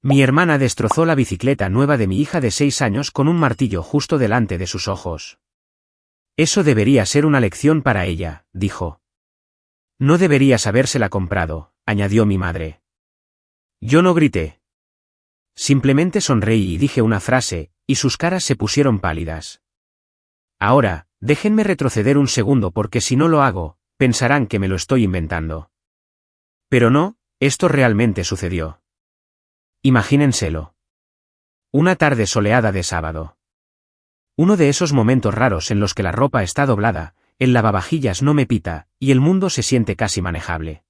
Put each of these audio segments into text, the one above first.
Mi hermana destrozó la bicicleta nueva de mi hija de 6 años con un martillo justo delante de sus ojos. Eso debería ser una lección para ella, dijo. No deberías habérsela comprado, añadió mi madre. Yo no grité. Simplemente sonreí y dije una frase, y sus caras se pusieron pálidas. Ahora, déjenme retroceder un segundo porque si no lo hago, pensarán que me lo estoy inventando. Pero no, esto realmente sucedió. Imagínenselo. Una tarde soleada de sábado. Uno de esos momentos raros en los que la ropa está doblada, el lavavajillas no me pita, y el mundo se siente casi manejable.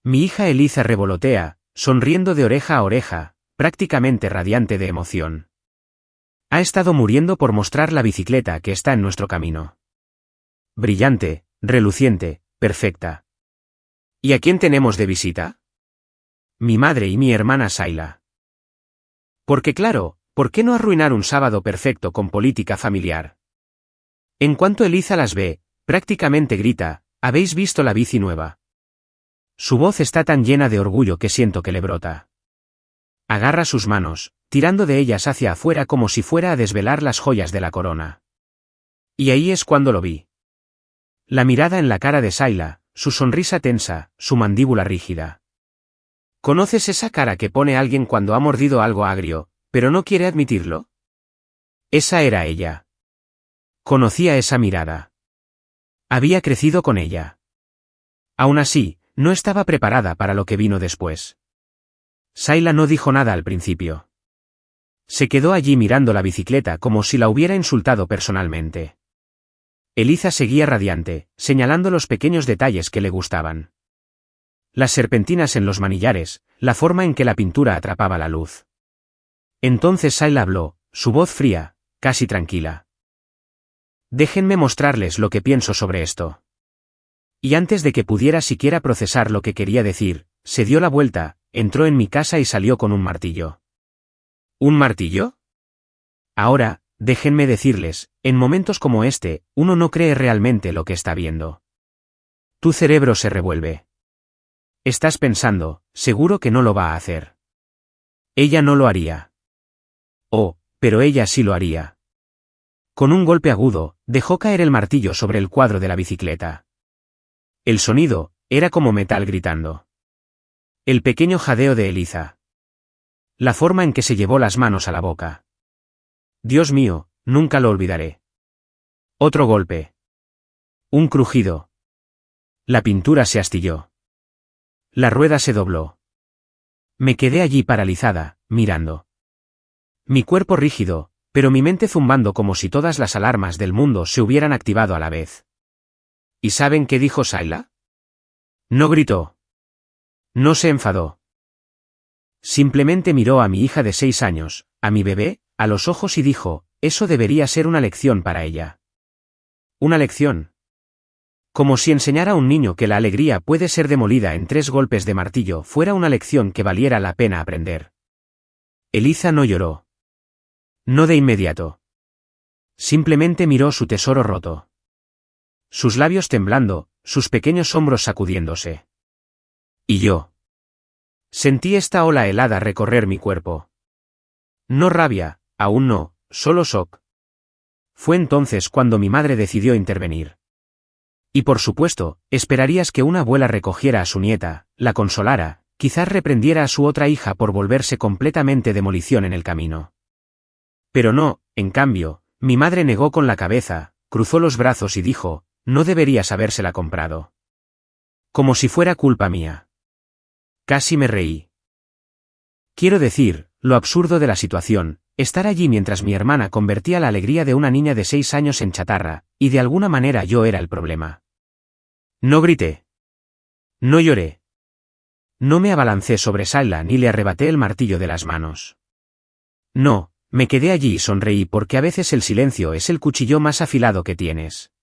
Mi hija Eliza revolotea, sonriendo de oreja a oreja, prácticamente radiante de emoción. Ha estado muriendo por mostrar la bicicleta que está en nuestro camino. Brillante, reluciente, perfecta. ¿Y a quién tenemos de visita? Mi madre y mi hermana Sayla. Porque claro, ¿por qué no arruinar un sábado perfecto con política familiar? En cuanto Eliza las ve, prácticamente grita, ¿habéis visto la bici nueva? Su voz está tan llena de orgullo que siento que le brota. Agarra sus manos, tirando de ellas hacia afuera como si fuera a desvelar las joyas de la corona. Y ahí es cuando lo vi. La mirada en la cara de Sayla, su sonrisa tensa, su mandíbula rígida. ¿Conoces esa cara que pone alguien cuando ha mordido algo agrio, pero no quiere admitirlo? Esa era ella. Conocía esa mirada. Había crecido con ella. Aún así, no estaba preparada para lo que vino después. Sayla no dijo nada al principio. Se quedó allí mirando la bicicleta como si la hubiera insultado personalmente. Eliza seguía radiante, señalando los pequeños detalles que le gustaban. Las serpentinas en los manillares, la forma en que la pintura atrapaba la luz. Entonces Sayla habló, su voz fría, casi tranquila. Déjenme mostrarles lo que pienso sobre esto. Y antes de que pudiera siquiera procesar lo que quería decir, se dio la vuelta, entró en mi casa y salió con un martillo. ¿Un martillo? Ahora, déjenme decirles, en momentos como este, uno no cree realmente lo que está viendo. Tu cerebro se revuelve. Estás pensando, seguro que no lo va a hacer. Ella no lo haría. Oh, pero ella sí lo haría. Con un golpe agudo, dejó caer el martillo sobre el cuadro de la bicicleta. El sonido, era como metal gritando. El pequeño jadeo de Eliza. La forma en que se llevó las manos a la boca. Dios mío, nunca lo olvidaré. Otro golpe. Un crujido. La pintura se astilló. La rueda se dobló. Me quedé allí paralizada, mirando. Mi cuerpo rígido, pero mi mente zumbando como si todas las alarmas del mundo se hubieran activado a la vez. ¿Y saben qué dijo Sayla? No gritó. No se enfadó. Simplemente miró a mi hija de 6 años, a mi bebé, a los ojos y dijo, eso debería ser una lección para ella. ¿Una lección? Como si enseñar a un niño que la alegría puede ser demolida en 3 golpes de martillo fuera una lección que valiera la pena aprender. Eliza no lloró. No de inmediato. Simplemente miró su tesoro roto. Sus labios temblando, sus pequeños hombros sacudiéndose. Y yo. Sentí esta ola helada recorrer mi cuerpo. No rabia, aún no, solo shock. Fue entonces cuando mi madre decidió intervenir. Y por supuesto, esperarías que una abuela recogiera a su nieta, la consolara, quizás reprendiera a su otra hija por volverse completamente demolición en el camino. Pero no, en cambio, mi madre negó con la cabeza, cruzó los brazos y dijo, no deberías habérsela comprado. Como si fuera culpa mía. Casi me reí. Quiero decir, lo absurdo de la situación, estar allí mientras mi hermana convertía la alegría de una niña de 6 años en chatarra, y de alguna manera yo era el problema. No grité. No lloré. No me abalancé sobre Sayla ni le arrebaté el martillo de las manos. No, me quedé allí y sonreí porque a veces el silencio es el cuchillo más afilado que tienes.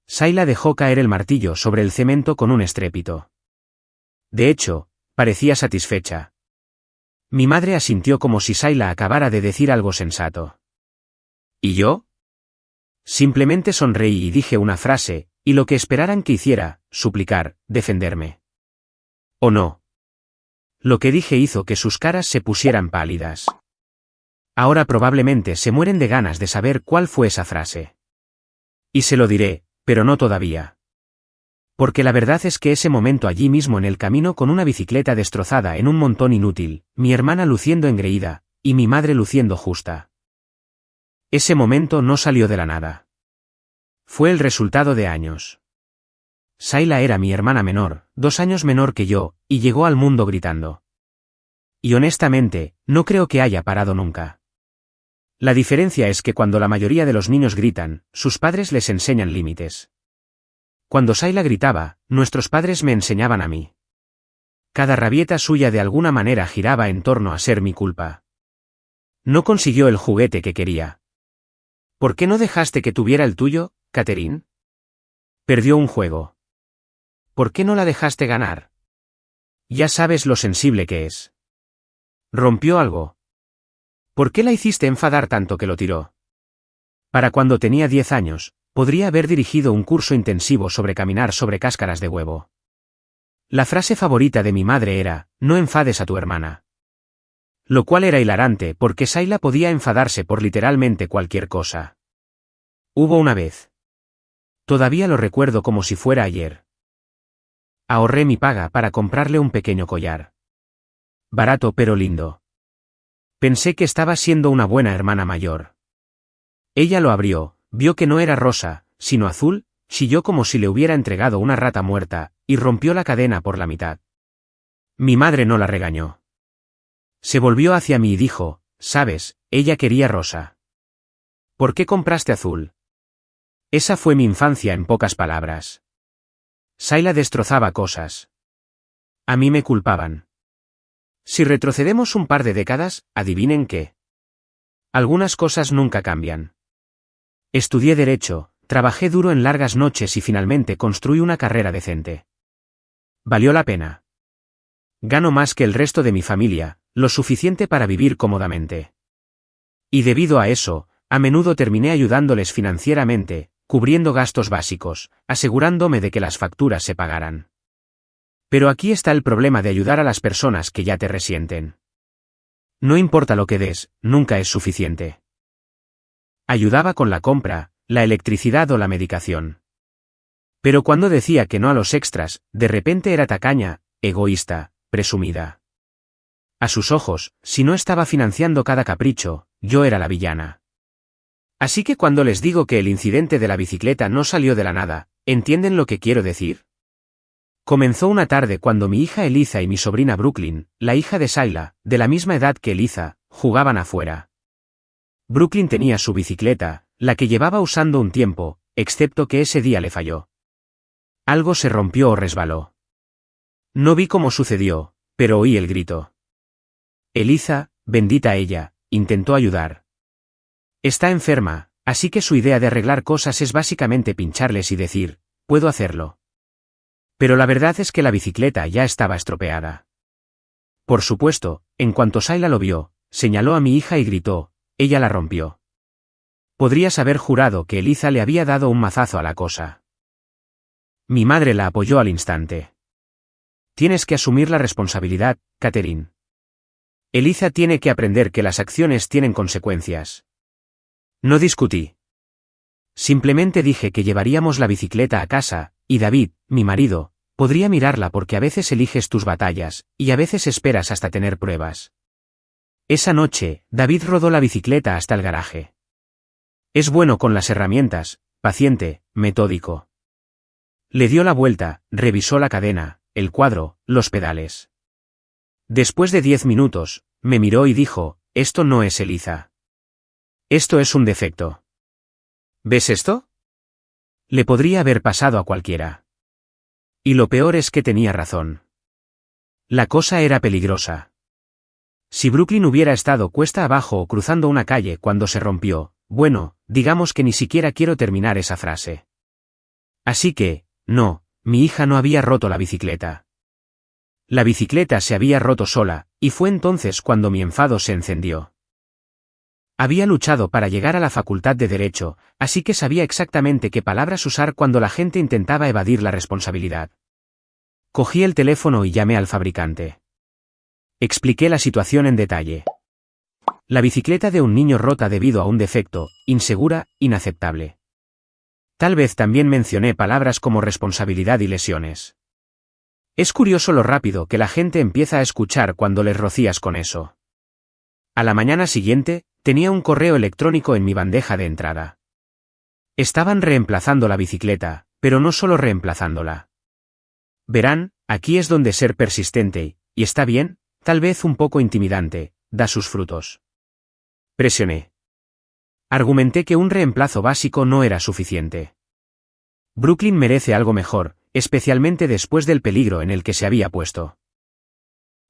Sayla dejó caer el martillo sobre el cemento con un estrépito. De hecho, parecía satisfecha. Mi madre asintió como si Sayla acabara de decir algo sensato. ¿Y yo? Simplemente sonreí y dije una frase, y lo que esperaran que hiciera, suplicar, defenderme. ¿O no? Lo que dije hizo que sus caras se pusieran pálidas. Ahora probablemente se mueren de ganas de saber cuál fue esa frase. Y se lo diré, pero no todavía. Porque la verdad es que ese momento allí mismo en el camino con una bicicleta destrozada en un montón inútil, mi hermana luciendo engreída, y mi madre luciendo justa. Ese momento no salió de la nada. Fue el resultado de años. Sayla era mi hermana menor, 2 años menor que yo, y llegó al mundo gritando. Y honestamente, no creo que haya parado nunca. La diferencia es que cuando la mayoría de los niños gritan, sus padres les enseñan límites. Cuando Sayla gritaba, nuestros padres me enseñaban a mí. Cada rabieta suya de alguna manera giraba en torno a ser mi culpa. No consiguió el juguete que quería. ¿Por qué no dejaste que tuviera el tuyo, Catherine? Perdió un juego. ¿Por qué no la dejaste ganar? Ya sabes lo sensible que es. Rompió algo. ¿Por qué la hiciste enfadar tanto que lo tiró? Para cuando tenía 10 años, podría haber dirigido un curso intensivo sobre caminar sobre cáscaras de huevo. La frase favorita de mi madre era, no enfades a tu hermana. Lo cual era hilarante porque Sayla podía enfadarse por literalmente cualquier cosa. Hubo una vez. Todavía lo recuerdo como si fuera ayer. Ahorré mi paga para comprarle un pequeño collar. Barato pero lindo. Pensé que estaba siendo una buena hermana mayor. Ella lo abrió, vio que no era rosa, sino azul, chilló como si le hubiera entregado una rata muerta, y rompió la cadena por la mitad. Mi madre no la regañó. Se volvió hacia mí y dijo, ¿sabes? Ella quería rosa. ¿Por qué compraste azul? Esa fue mi infancia en pocas palabras. Sayla destrozaba cosas. A mí me culpaban. Si retrocedemos un par de décadas, adivinen qué. Algunas cosas nunca cambian. Estudié Derecho, trabajé duro en largas noches y finalmente construí una carrera decente. Valió la pena. Gano más que el resto de mi familia, lo suficiente para vivir cómodamente. Y debido a eso, a menudo terminé ayudándoles financieramente, cubriendo gastos básicos, asegurándome de que las facturas se pagaran. Pero aquí está el problema de ayudar a las personas que ya te resienten. No importa lo que des, nunca es suficiente. Ayudaba con la compra, la electricidad o la medicación. Pero cuando decía que no a los extras, de repente era tacaña, egoísta, presumida. A sus ojos, si no estaba financiando cada capricho, yo era la villana. Así que cuando les digo que el incidente de la bicicleta no salió de la nada, ¿entienden lo que quiero decir? Comenzó una tarde cuando mi hija Eliza y mi sobrina Brooklyn, la hija de Sayla, de la misma edad que Eliza, jugaban afuera. Brooklyn tenía su bicicleta, la que llevaba usando un tiempo, excepto que ese día le falló. Algo se rompió o resbaló. No vi cómo sucedió, pero oí el grito. Eliza, bendita ella, intentó ayudar. Está enferma, así que su idea de arreglar cosas es básicamente pincharles y decir, puedo hacerlo. Pero la verdad es que la bicicleta ya estaba estropeada. Por supuesto, en cuanto Sayla lo vio, señaló a mi hija y gritó, ella la rompió. Podrías haber jurado que Eliza le había dado un mazazo a la cosa. Mi madre la apoyó al instante. Tienes que asumir la responsabilidad, Catherine. Eliza tiene que aprender que las acciones tienen consecuencias. No discutí. Simplemente dije que llevaríamos la bicicleta a casa, y David, mi marido, podría mirarla porque a veces eliges tus batallas, y a veces esperas hasta tener pruebas. Esa noche, David rodó la bicicleta hasta el garaje. Es bueno con las herramientas, paciente, metódico. Le dio la vuelta, revisó la cadena, el cuadro, los pedales. Después de 10 minutos, me miró y dijo, esto no es Eliza. Esto es un defecto. ¿Ves esto? Le podría haber pasado a cualquiera. Y lo peor es que tenía razón. La cosa era peligrosa. Si Brooklyn hubiera estado cuesta abajo o cruzando una calle cuando se rompió, bueno, digamos que ni siquiera quiero terminar esa frase. Así que, no, mi hija no había roto la bicicleta. La bicicleta se había roto sola, y fue entonces cuando mi enfado se encendió. Había luchado para llegar a la facultad de Derecho, así que sabía exactamente qué palabras usar cuando la gente intentaba evadir la responsabilidad. Cogí el teléfono y llamé al fabricante. Expliqué la situación en detalle. La bicicleta de un niño rota debido a un defecto, insegura, inaceptable. Tal vez también mencioné palabras como responsabilidad y lesiones. Es curioso lo rápido que la gente empieza a escuchar cuando les rocías con eso. A la mañana siguiente, tenía un correo electrónico en mi bandeja de entrada. Estaban reemplazando la bicicleta, pero no solo reemplazándola. Verán, aquí es donde ser persistente, y está bien, tal vez un poco intimidante, da sus frutos. Presioné. Argumenté que un reemplazo básico no era suficiente. Brooklyn merece algo mejor, especialmente después del peligro en el que se había puesto.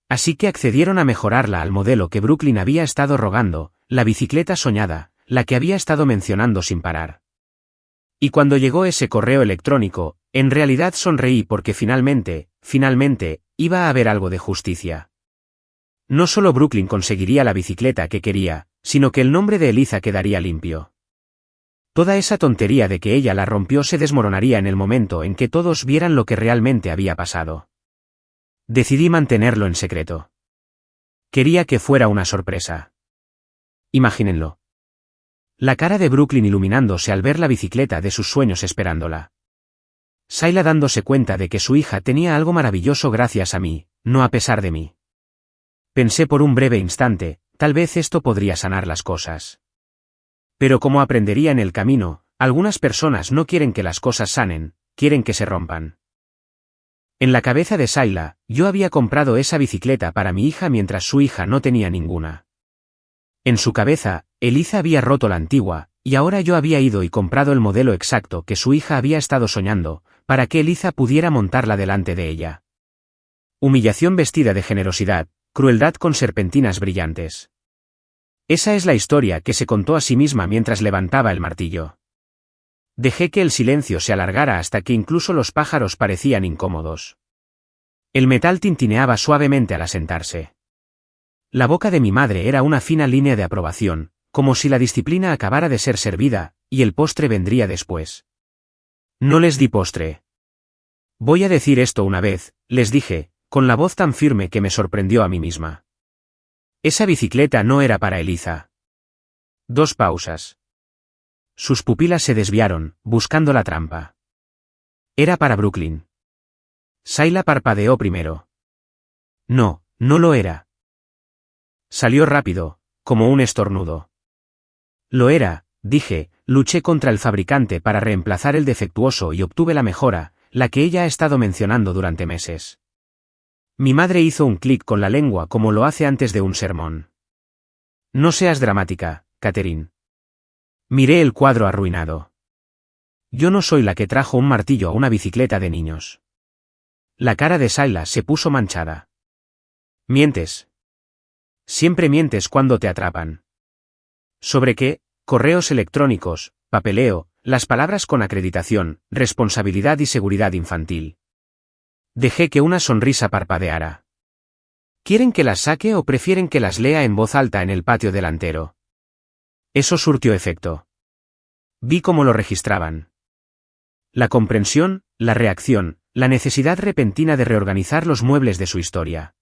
Así que accedieron a mejorarla al modelo que Brooklyn había estado rogando, la bicicleta soñada, la que había estado mencionando sin parar. Y cuando llegó ese correo electrónico, en realidad sonreí porque finalmente, iba a haber algo de justicia. No solo Brooklyn conseguiría la bicicleta que quería, sino que el nombre de Eliza quedaría limpio. Toda esa tontería de que ella la rompió se desmoronaría en el momento en que todos vieran lo que realmente había pasado. Decidí mantenerlo en secreto. Quería que fuera una sorpresa. Imagínenlo. La cara de Brooklyn iluminándose al ver la bicicleta de sus sueños esperándola. Sayla dándose cuenta de que su hija tenía algo maravilloso gracias a mí, no a pesar de mí. Pensé por un breve instante, tal vez esto podría sanar las cosas. Pero como aprendería en el camino, algunas personas no quieren que las cosas sanen, quieren que se rompan. En la cabeza de Sayla, yo había comprado esa bicicleta para mi hija mientras su hija no tenía ninguna. En su cabeza, Eliza había roto la antigua, y ahora yo había ido y comprado el modelo exacto que su hija había estado soñando, para que Eliza pudiera montarla delante de ella. Humillación vestida de generosidad, crueldad con serpentinas brillantes. Esa es la historia que se contó a sí misma mientras levantaba el martillo. Dejé que el silencio se alargara hasta que incluso los pájaros parecían incómodos. El metal tintineaba suavemente al asentarse. La boca de mi madre era una fina línea de aprobación, como si la disciplina acabara de ser servida, y el postre vendría después. No les di postre. Voy a decir esto una vez, les dije, con la voz tan firme que me sorprendió a mí misma. Esa bicicleta no era para Eliza. 2 pausas. Sus pupilas se desviaron, buscando la trampa. Era para Brooklyn. Sayla parpadeó primero. No, no lo era. Salió rápido, como un estornudo. Lo era, dije, luché contra el fabricante para reemplazar el defectuoso y obtuve la mejora, la que ella ha estado mencionando durante meses. Mi madre hizo un clic con la lengua como lo hace antes de un sermón. No seas dramática, Catherine. Miré el cuadro arruinado. Yo no soy la que trajo un martillo a una bicicleta de niños. La cara de Sayla se puso manchada. Mientes. Siempre mientes cuando te atrapan. ¿Sobre qué? Correos electrónicos, papeleo, las palabras con acreditación, responsabilidad y seguridad infantil. Dejé que una sonrisa parpadeara. ¿Quieren que las saque o prefieren que las lea en voz alta en el patio delantero? Eso surtió efecto. Vi cómo lo registraban. La comprensión, la reacción, la necesidad repentina de reorganizar los muebles de su historia.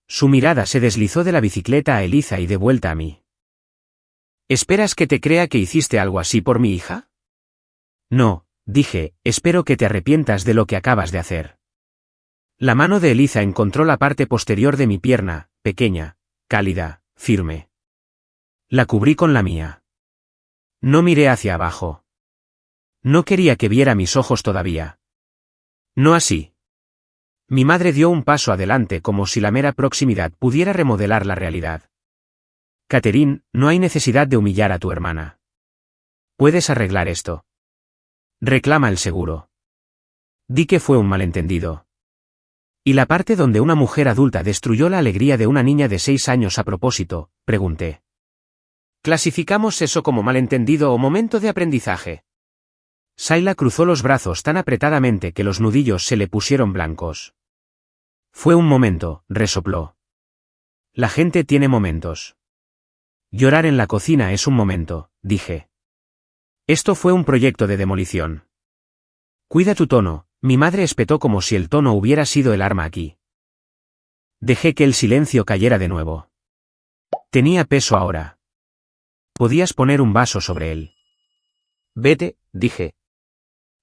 Su mirada se deslizó de la bicicleta a Eliza y de vuelta a mí. ¿Esperas que te crea que hiciste algo así por mi hija? No, dije, espero que te arrepientas de lo que acabas de hacer. La mano de Eliza encontró la parte posterior de mi pierna, pequeña, cálida, firme. La cubrí con la mía. No miré hacia abajo. No quería que viera mis ojos todavía. No así. Mi madre dio un paso adelante como si la mera proximidad pudiera remodelar la realidad. Catherine, no hay necesidad de humillar a tu hermana. Puedes arreglar esto. Reclama el seguro. Di que fue un malentendido. ¿Y la parte donde una mujer adulta destruyó la alegría de una niña de 6 años a propósito? Pregunté. ¿Clasificamos eso como malentendido o momento de aprendizaje? Sayla cruzó los brazos tan apretadamente que los nudillos se le pusieron blancos. Fue un momento, resopló. La gente tiene momentos. Llorar en la cocina es un momento, dije. Esto fue un proyecto de demolición. Cuida tu tono, mi madre espetó como si el tono hubiera sido el arma aquí. Dejé que el silencio cayera de nuevo. Tenía peso ahora. Podías poner un vaso sobre él. Vete, dije.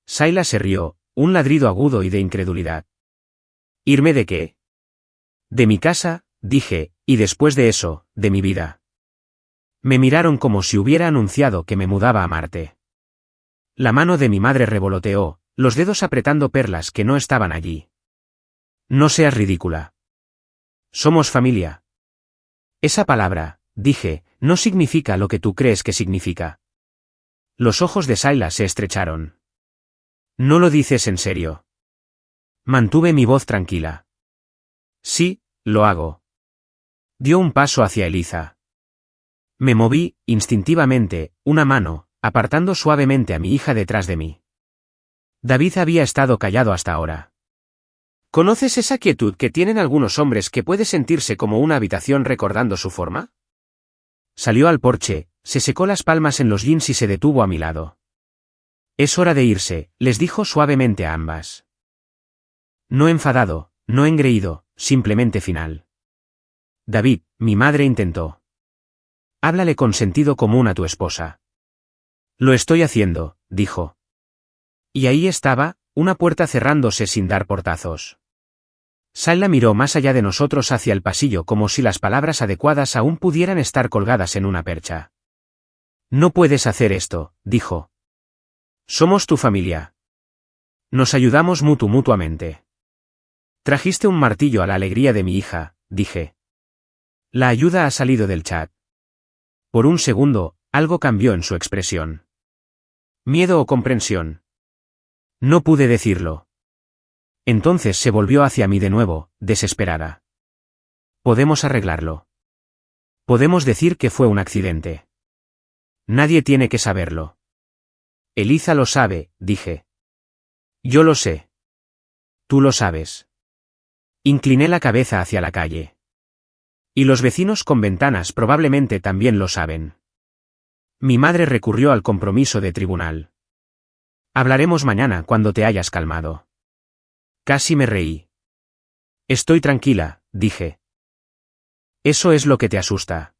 Sayla se rió, un ladrido agudo y de incredulidad. ¿Irme de qué? De mi casa, dije, y después de eso, de mi vida. Me miraron como si hubiera anunciado que me mudaba a Marte. La mano de mi madre revoloteó, los dedos apretando perlas que no estaban allí. No seas ridícula. Somos familia. Esa palabra, dije, no significa lo que tú crees que significa. Los ojos de Sayla se estrecharon. ¿No lo dices en serio? Mantuve mi voz tranquila. Sí, lo hago. Dio un paso hacia Eliza. Me moví, instintivamente, una mano, apartando suavemente a mi hija detrás de mí. David había estado callado hasta ahora. ¿Conoces esa quietud que tienen algunos hombres que puede sentirse como una habitación recordando su forma? Salió al porche, se secó las palmas en los jeans y se detuvo a mi lado. Es hora de irse, les dijo suavemente a ambas. No enfadado, no engreído, simplemente final. David, mi madre intentó. Háblale con sentido común a tu esposa. Lo estoy haciendo, dijo. Y ahí estaba, una puerta cerrándose sin dar portazos. Sayla miró más allá de nosotros hacia el pasillo como si las palabras adecuadas aún pudieran estar colgadas en una percha. No puedes hacer esto, dijo. Somos tu familia. Nos ayudamos mutuamente. Trajiste un martillo a la alegría de mi hija, dije. La ayuda ha salido del chat. Por un segundo, algo cambió en su expresión. ¿Miedo o comprensión? No pude decirlo. Entonces se volvió hacia mí de nuevo, desesperada. Podemos arreglarlo. Podemos decir que fue un accidente. Nadie tiene que saberlo. Eliza lo sabe, dije. Yo lo sé. Tú lo sabes. Incliné la cabeza hacia la calle. Y los vecinos con ventanas probablemente también lo saben. Mi madre recurrió al compromiso de tribunal. Hablaremos mañana cuando te hayas calmado. Casi me reí. Estoy tranquila, dije. Eso es lo que te asusta.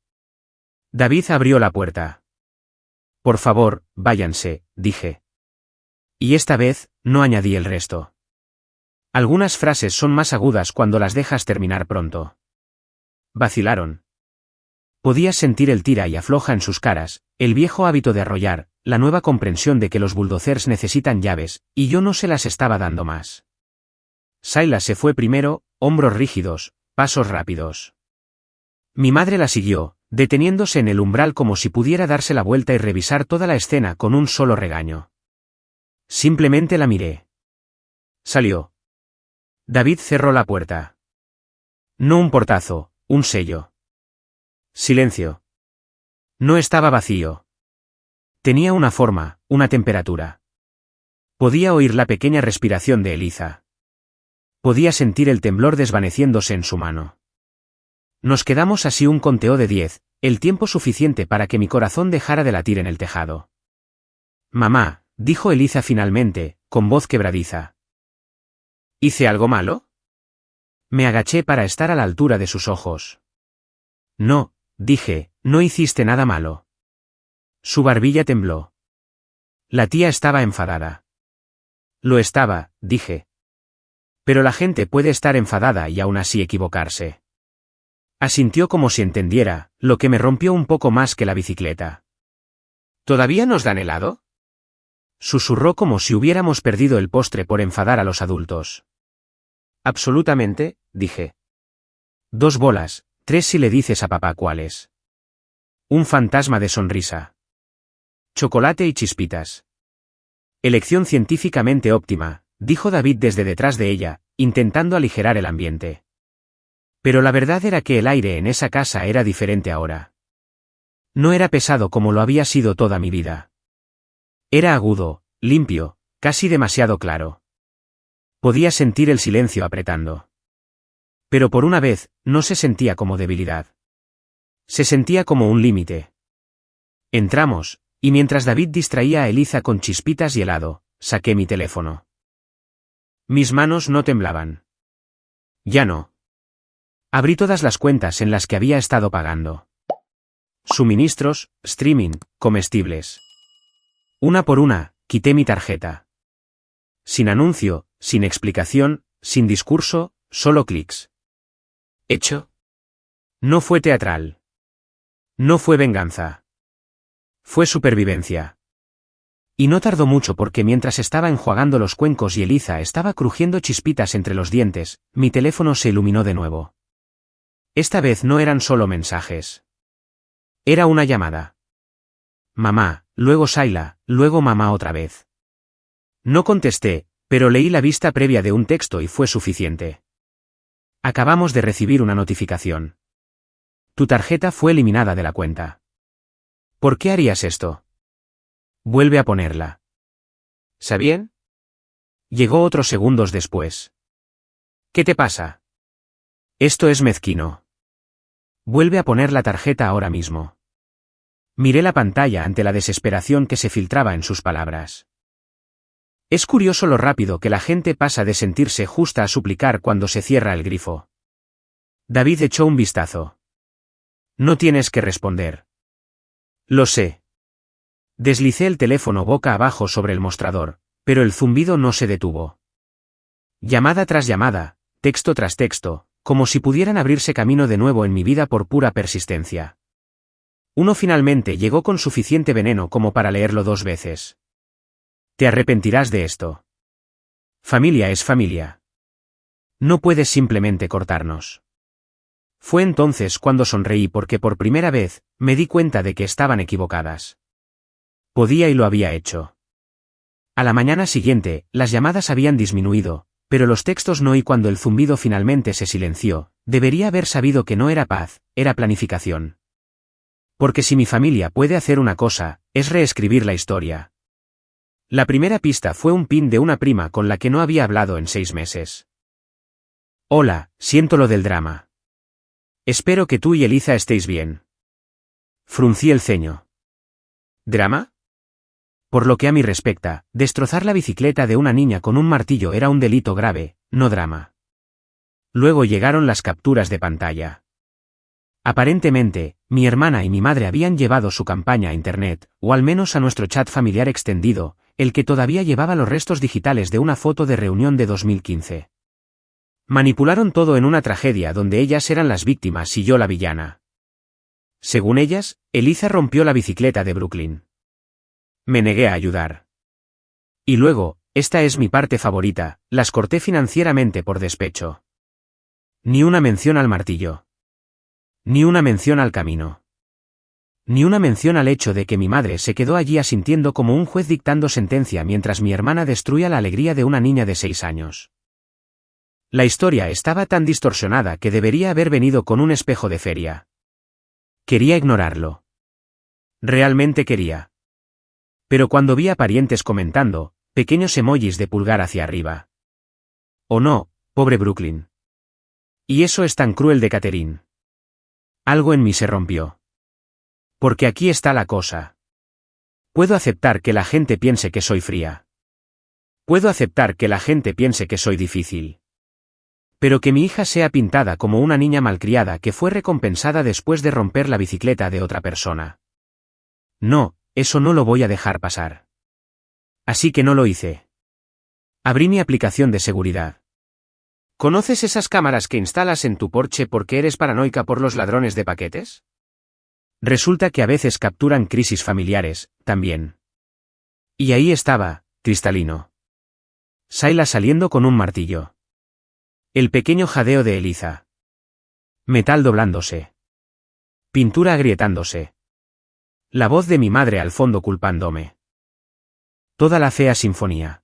David abrió la puerta. Por favor, váyanse, dije. Y esta vez, no añadí el resto. Algunas frases son más agudas cuando las dejas terminar pronto. Vacilaron. Podías sentir el tira y afloja en sus caras, el viejo hábito de arrollar, la nueva comprensión de que los bulldozers necesitan llaves, y yo no se las estaba dando más. Sayla se fue primero, hombros rígidos, pasos rápidos. Mi madre la siguió, deteniéndose en el umbral como si pudiera darse la vuelta y revisar toda la escena con un solo regaño. Simplemente la miré. Salió. David cerró la puerta. No un portazo, un sello. Silencio. No estaba vacío. Tenía una forma, una temperatura. Podía oír la pequeña respiración de Eliza. Podía sentir el temblor desvaneciéndose en su mano. Nos quedamos así un conteo de 10, el tiempo suficiente para que mi corazón dejara de latir en el tejado. Mamá, dijo Eliza finalmente, con voz quebradiza. ¿Hice algo malo? Me agaché para estar a la altura de sus ojos. No, dije, no hiciste nada malo. Su barbilla tembló. La tía estaba enfadada. Lo estaba, dije. Pero la gente puede estar enfadada y aún así equivocarse. Asintió como si entendiera, lo que me rompió un poco más que la bicicleta. ¿Todavía nos dan helado? Susurró como si hubiéramos perdido el postre por enfadar a los adultos. Absolutamente, dije. 2 bolas, 3 si le dices a papá cuáles. Un fantasma de sonrisa. Chocolate y chispitas. Elección científicamente óptima, dijo David desde detrás de ella, intentando aligerar el ambiente. Pero la verdad era que el aire en esa casa era diferente ahora. No era pesado como lo había sido toda mi vida. Era agudo, limpio, casi demasiado claro. Podía sentir el silencio apretando. Pero por una vez, no se sentía como debilidad. Se sentía como un límite. Entramos, y mientras David distraía a Eliza con chispitas y helado, saqué mi teléfono. Mis manos no temblaban. Ya no. Abrí todas las cuentas en las que había estado pagando. Suministros, streaming, comestibles. Una por una, quité mi tarjeta. Sin anuncio, sin explicación, sin discurso, solo clics. ¿Hecho? No fue teatral. No fue venganza. Fue supervivencia. Y no tardó mucho porque mientras estaba enjuagando los cuencos y Eliza estaba crujiendo chispitas entre los dientes, mi teléfono se iluminó de nuevo. Esta vez no eran solo mensajes. Era una llamada. Mamá, luego Sayla, luego mamá otra vez. No contesté, pero leí la vista previa de un texto y fue suficiente. Acabamos de recibir una notificación. Tu tarjeta fue eliminada de la cuenta. ¿Por qué harías esto? Vuelve a ponerla. ¿Sabien? Llegó otros segundos después. ¿Qué te pasa? Esto es mezquino. Vuelve a poner la tarjeta ahora mismo. Miré la pantalla ante la desesperación que se filtraba en sus palabras. Es curioso lo rápido que la gente pasa de sentirse justa a suplicar cuando se cierra el grifo. David echó un vistazo. No tienes que responder. Lo sé. Deslicé el teléfono boca abajo sobre el mostrador, pero el zumbido no se detuvo. Llamada tras llamada, texto tras texto, como si pudieran abrirse camino de nuevo en mi vida por pura persistencia. Uno finalmente llegó con suficiente veneno como para leerlo 2 veces. Te arrepentirás de esto. Familia es familia. No puedes simplemente cortarnos. Fue entonces cuando sonreí porque por primera vez, me di cuenta de que estaban equivocadas. Podía y lo había hecho. A la mañana siguiente, las llamadas habían disminuido, pero los textos no, y cuando el zumbido finalmente se silenció, debería haber sabido que no era paz, era planificación. Porque si mi familia puede hacer una cosa, es reescribir la historia. La primera pista fue un pin de una prima con la que no había hablado en 6 meses. Hola, siento lo del drama. Espero que tú y Eliza estéis bien. Fruncí el ceño. ¿Drama? Por lo que a mí respecta, destrozar la bicicleta de una niña con un martillo era un delito grave, no drama. Luego llegaron las capturas de pantalla. Aparentemente, mi hermana y mi madre habían llevado su campaña a internet, o al menos a nuestro chat familiar extendido, el que todavía llevaba los restos digitales de una foto de reunión de 2015. Manipularon todo en una tragedia donde ellas eran las víctimas y yo la villana. Según ellas, Eliza rompió la bicicleta de Brooklyn. Me negué a ayudar. Y luego, esta es mi parte favorita, las corté financieramente por despecho. Ni una mención al martillo. Ni una mención al camino. Ni una mención al hecho de que mi madre se quedó allí asintiendo como un juez dictando sentencia mientras mi hermana destruía la alegría de una niña de 6 años. La historia estaba tan distorsionada que debería haber venido con un espejo de feria. Quería ignorarlo. Realmente quería. Pero cuando vi a parientes comentando, pequeños emojis de pulgar hacia arriba. Oh no, pobre Brooklyn. Y eso es tan cruel de Catherine. Algo en mí se rompió. Porque aquí está la cosa. Puedo aceptar que la gente piense que soy fría. Puedo aceptar que la gente piense que soy difícil. Pero que mi hija sea pintada como una niña malcriada que fue recompensada después de romper la bicicleta de otra persona. No, eso no lo voy a dejar pasar. Así que no lo hice. Abrí mi aplicación de seguridad. ¿Conoces esas cámaras que instalas en tu Porsche porque eres paranoica por los ladrones de paquetes? Resulta que a veces capturan crisis familiares, también. Y ahí estaba, cristalino. Sayla saliendo con un martillo. El pequeño jadeo de Eliza. Metal doblándose. Pintura agrietándose. La voz de mi madre al fondo culpándome. Toda la fea sinfonía.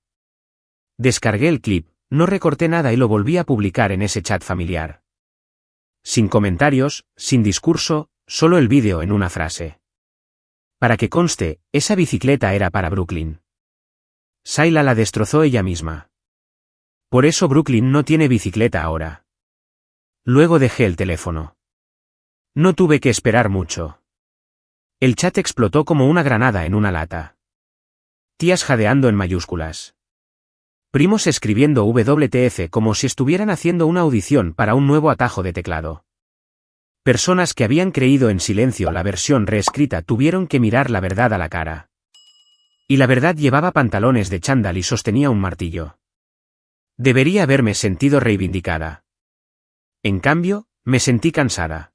Descargué el clip, no recorté nada y lo volví a publicar en ese chat familiar. Sin comentarios, sin discurso, solo el vídeo en una frase. Para que conste, esa bicicleta era para Brooklyn. Sayla la destrozó ella misma. Por eso Brooklyn no tiene bicicleta ahora. Luego dejé el teléfono. No tuve que esperar mucho. El chat explotó como una granada en una lata. Tías jadeando en mayúsculas. Primos escribiendo WTF como si estuvieran haciendo una audición para un nuevo atajo de teclado. Personas que habían creído en silencio la versión reescrita tuvieron que mirar la verdad a la cara. Y la verdad llevaba pantalones de chándal y sostenía un martillo. Debería haberme sentido reivindicada. En cambio, me sentí cansada.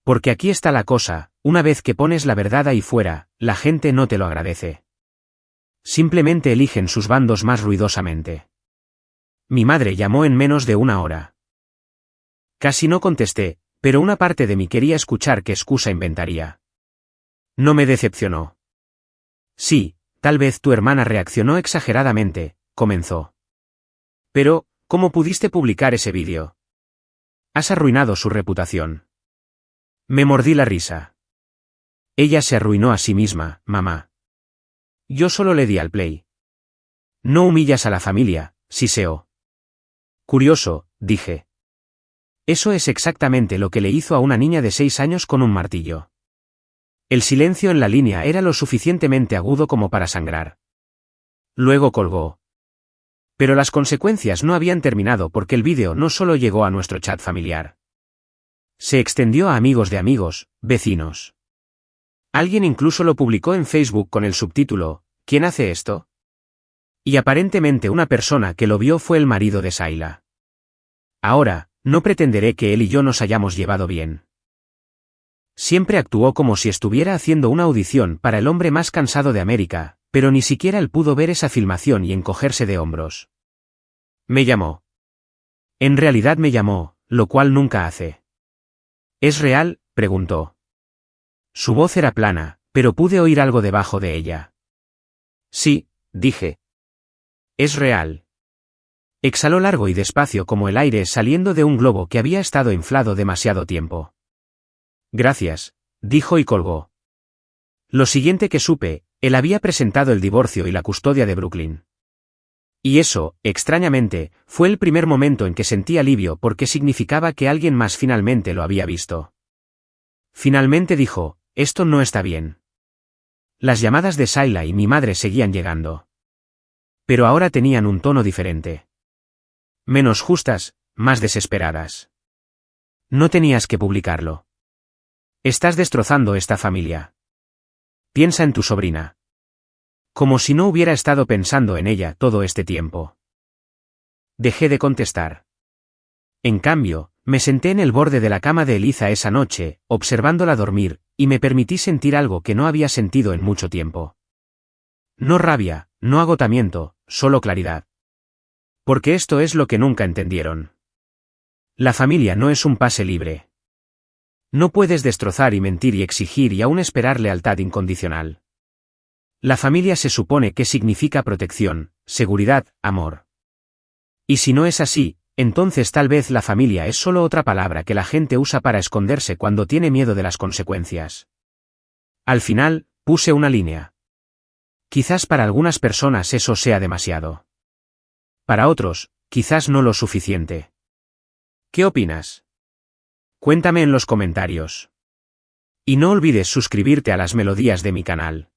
Porque aquí está la cosa, una vez que pones la verdad ahí fuera, la gente no te lo agradece. Simplemente eligen sus bandos más ruidosamente. Mi madre llamó en menos de una hora. Casi no contesté, pero una parte de mí quería escuchar qué excusa inventaría. No me decepcionó. Sí, tal vez tu hermana reaccionó exageradamente, comenzó. Pero, ¿cómo pudiste publicar ese vídeo? Has arruinado su reputación. Me mordí la risa. Ella se arruinó a sí misma, mamá. Yo solo le di al play. No humillas a la familia, Siseo. Curioso, dije. Eso es exactamente lo que le hizo a una niña de 6 años con un martillo. El silencio en la línea era lo suficientemente agudo como para sangrar. Luego colgó. Pero las consecuencias no habían terminado porque el vídeo no solo llegó a nuestro chat familiar. Se extendió a amigos de amigos, vecinos. Alguien incluso lo publicó en Facebook con el subtítulo, ¿quién hace esto? Y aparentemente una persona que lo vio fue el marido de Sayla. Ahora, no pretenderé que él y yo nos hayamos llevado bien. Siempre actuó como si estuviera haciendo una audición para el hombre más cansado de América, pero ni siquiera él pudo ver esa filmación y encogerse de hombros. Me llamó. En realidad me llamó, lo cual nunca hace. ¿Es real?, preguntó. Su voz era plana, pero pude oír algo debajo de ella. Sí, dije. Es real. Exhaló largo y despacio como el aire saliendo de un globo que había estado inflado demasiado tiempo. Gracias, dijo y colgó. Lo siguiente que supe, él había presentado el divorcio y la custodia de Brooklyn. Y eso, extrañamente, fue el primer momento en que sentí alivio porque significaba que alguien más finalmente lo había visto. Finalmente dijo, esto no está bien. Las llamadas de Sayla y mi madre seguían llegando. Pero ahora tenían un tono diferente. Menos justas, más desesperadas. No tenías que publicarlo. Estás destrozando esta familia. Piensa en tu sobrina. Como si no hubiera estado pensando en ella todo este tiempo. Dejé de contestar. En cambio, me senté en el borde de la cama de Eliza esa noche, observándola dormir, y me permití sentir algo que no había sentido en mucho tiempo. No rabia, no agotamiento, solo claridad. Porque esto es lo que nunca entendieron. La familia no es un pase libre. No puedes destrozar y mentir y exigir y aún esperar lealtad incondicional. La familia se supone que significa protección, seguridad, amor. Y si no es así, entonces tal vez la familia es solo otra palabra que la gente usa para esconderse cuando tiene miedo de las consecuencias. Al final, puse una línea. Quizás para algunas personas eso sea demasiado. Para otros, quizás no lo suficiente. ¿Qué opinas? Cuéntame en los comentarios. Y no olvides suscribirte a las melodías de mi canal.